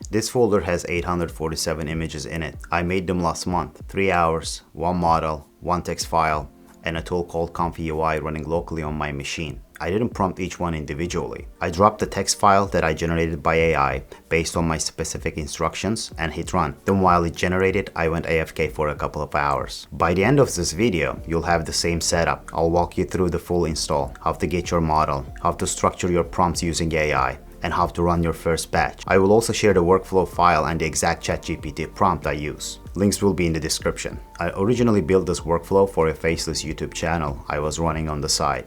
This folder has 847 images in it. I made them last month. 3 hours, one model, one text file, and a tool called ComfyUI running locally on my machine. I didn't prompt each one individually. I dropped the text file that I generated by AI based on my specific instructions and hit run. Then while it generated, I went AFK for a couple of hours. By the end of this video, you'll have the same setup. I'll walk you through the full install, how to get your model, how to structure your prompts using AI, and how to run your first batch. I will also share the workflow file and the exact ChatGPT prompt I use. Links will be in the description. I originally built this workflow for a Faceless YouTube channel I was running on the side.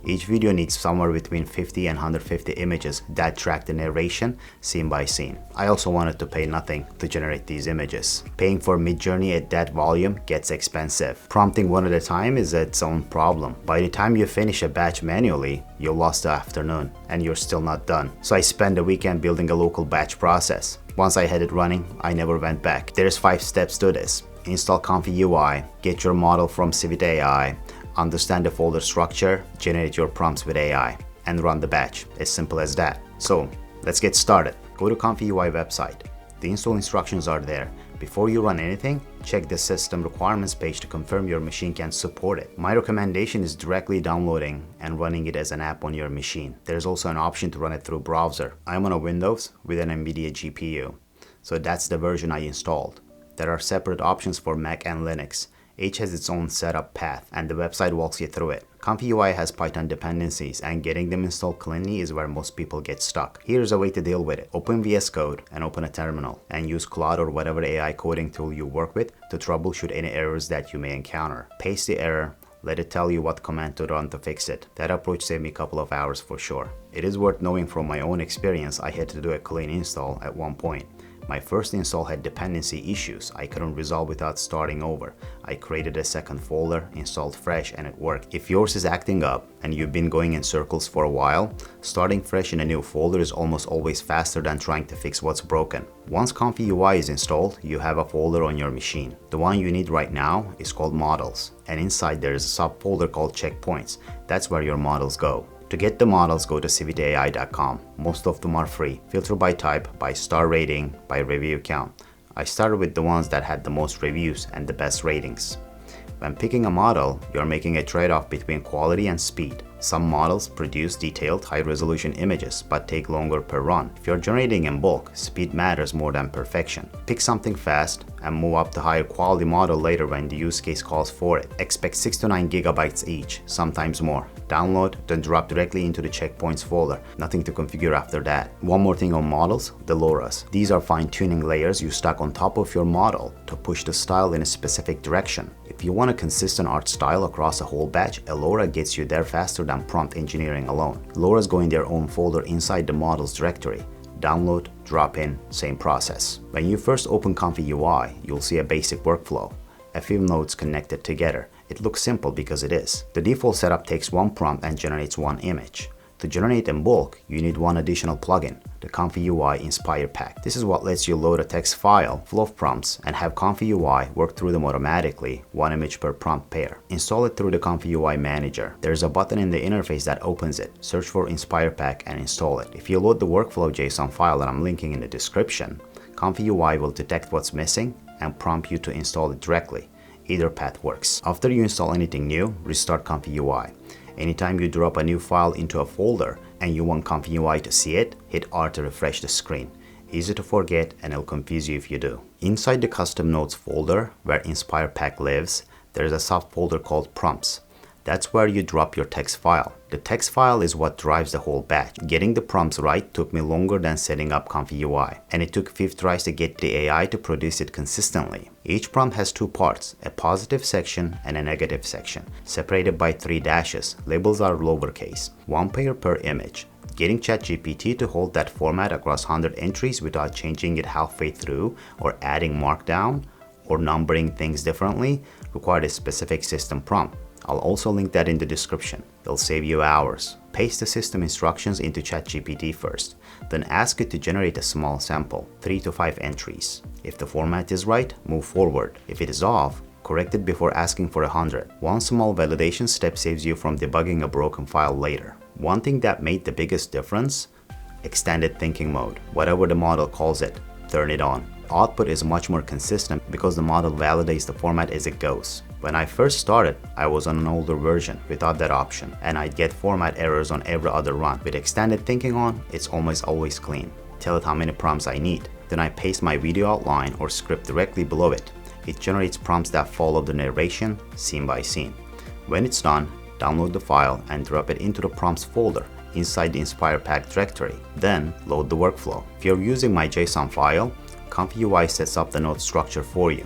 Each video needs somewhere between 50 and 150 images that track the narration scene by scene. I also wanted to pay nothing to generate these images. Paying for Midjourney at that volume gets expensive. Prompting one at a time is its own problem. By the time you finish a batch manually, you lost the afternoon and you're still not done. So I spent the weekend building a local batch process. Once I had it running, I never went back. There's 5 steps to this. Install ComfyUI, get your model from Civitai, understand the folder structure, generate your prompts with AI, and run the batch. As simple as that. So let's get started. Go to ComfyUI website. The install instructions are there. Before you run anything, check the system requirements page to confirm your machine can support it. My recommendation is directly downloading and running it as an app on your machine. There's also an option to run it through browser. I'm on a Windows with an NVIDIA GPU, so that's the version I installed. There are separate options for Mac and Linux. Each has its own setup path, and the website walks you through it. ComfyUI has Python dependencies, and getting them installed cleanly is where most people get stuck. Here's a way to deal with it. Open VS Code and open a terminal, and use Claude or whatever AI coding tool you work with to troubleshoot any errors that you may encounter. Paste the error, let it tell you what command to run to fix it. That approach saved me a couple of hours for sure. It is worth knowing from my own experience I had to do a clean install at one point. My first install had dependency issues I couldn't resolve without starting over. I created a second folder, installed fresh, and it worked. If yours is acting up and you've been going in circles for a while, starting fresh in a new folder is almost always faster than trying to fix what's broken. Once ComfyUI is installed, you have a folder on your machine. The one you need right now is called Models, and inside there is a subfolder called Checkpoints. That's where your models go. To get the models, go to civitai.com. Most of them are free. Filter by type, by star rating, by review count. I started with the ones that had the most reviews and the best ratings. When picking a model, you're making a trade-off between quality and speed. Some models produce detailed, high-resolution images but take longer per run. If you're generating in bulk, speed matters more than perfection. Pick something fast and move up to higher quality model later when the use case calls for it. Expect 6 to 9 gigabytes each, sometimes more. Download, then drop directly into the checkpoints folder. Nothing to configure after that. One more thing on models, the LoRAs. These are fine-tuning layers you stack on top of your model to push the style in a specific direction. If you want a consistent art style across a whole batch, a LoRA gets you there faster than prompt engineering alone. LoRAs go in their own folder inside the models directory. Download, drop in, same process. When you first open ComfyUI, you'll see a basic workflow. A few nodes connected together. It looks simple because it is. The default setup takes one prompt and generates one image. To generate in bulk, you need one additional plugin, the ComfyUI Inspire Pack. This is what lets you load a text file full of prompts and have ComfyUI work through them automatically, one image per prompt pair. Install it through the ComfyUI Manager. There's a button in the interface that opens it. Search for Inspire Pack and install it. If you load the workflow JSON file that I'm linking in the description, ComfyUI will detect what's missing and prompt you to install it directly. Either path works. After you install anything new, restart ComfyUI. Anytime you drop a new file into a folder and you want ComfyUI to see it, hit R to refresh the screen. Easy to forget and it'll confuse you if you do. Inside the custom nodes folder where Inspire Pack lives, there's a subfolder called Prompts. That's where you drop your text file. The text file is what drives the whole batch. Getting the prompts right took me longer than setting up ComfyUI, and it took 5 tries to get the AI to produce it consistently. Each prompt has 2 parts, a positive section and a negative section, separated by 3 dashes. Labels are lowercase. 1 pair per image. Getting ChatGPT to hold that format across 100 entries without changing it halfway through or adding markdown or numbering things differently required a specific system prompt. I'll also link that in the description. It'll save you hours. Paste the system instructions into ChatGPT first, then ask it to generate a small sample, 3 to 5 entries. If the format is right, move forward. If it is off, correct it before asking for 100. One small validation step saves you from debugging a broken file later. One thing that made the biggest difference: extended thinking mode, whatever the model calls it. turn it on. Output is much more consistent because the model validates the format as it goes. When I first started, I was on an older version without that option, and I'd get format errors on every other run. With extended thinking on, it's almost always clean. Tell it how many prompts I need. Then I paste my video outline or script directly below it. It generates prompts that follow the narration, scene by scene. When it's done, download the file and drop it into the prompts folder inside the Inspire Pack directory. Then load the workflow. If you're using my JSON file, ComfyUI sets up the node structure for you.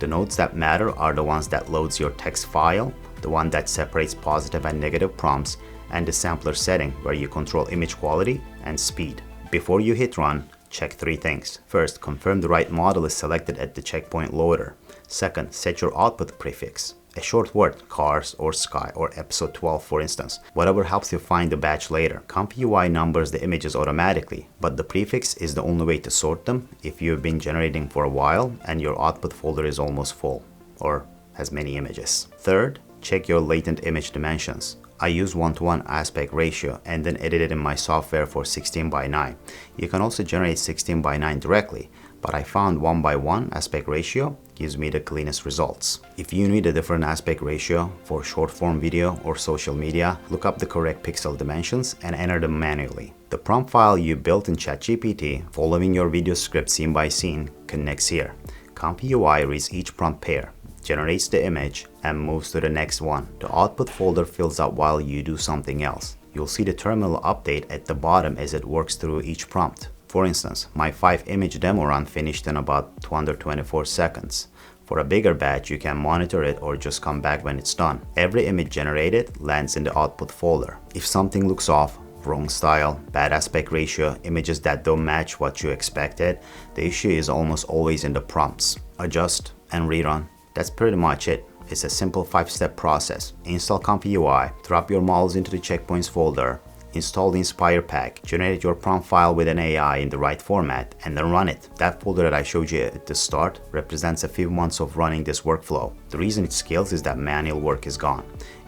The nodes that matter are the ones that loads your text file, the one that separates positive and negative prompts, and the sampler setting where you control image quality and speed. Before you hit run, check 3 things. First, confirm the right model is selected at the checkpoint loader. Second, set your output prefix. A short word, cars or sky or episode 12 for instance, whatever helps you find the batch later. ComfyUI numbers the images automatically, but the prefix is the only way to sort them if you've been generating for a while and your output folder is almost full or has many images. Third, check your latent image dimensions. I use 1:1 aspect ratio and then edit it in my software for 16:9. You can also generate 16:9 directly, but I found 1:1 aspect ratio gives me the cleanest results. If you need a different aspect ratio for short form video or social media, look up the correct pixel dimensions and enter them manually. The prompt file you built in ChatGPT following your video script scene by scene connects here. ComfyUI reads each prompt pair, generates the image, and moves to the next one. The output folder fills up while you do something else. You'll see the terminal update at the bottom as it works through each prompt. For instance, my 5-image demo run finished in about 224 seconds. For a bigger batch, you can monitor it or just come back when it's done. Every image generated lands in the output folder. If something looks off, wrong style, bad aspect ratio, images that don't match what you expected, the issue is almost always in the prompts. Adjust and rerun. That's pretty much it. It's a simple 5-step process. Install ComfyUI, drop your models into the checkpoints folder, install the Inspire Pack, generate your prompt file with an AI in the right format, and then run it. That folder that I showed you at the start represents a few months of running this workflow. The reason it scales is that manual work is gone.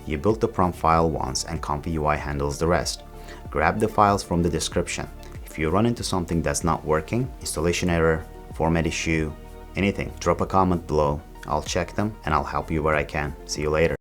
You build the prompt file once and ComfyUI handles the rest. Grab the files from the description. If you run into something that's not working, installation error, format issue, anything, drop a comment below. I'll check them and I'll help you where I can. See you later.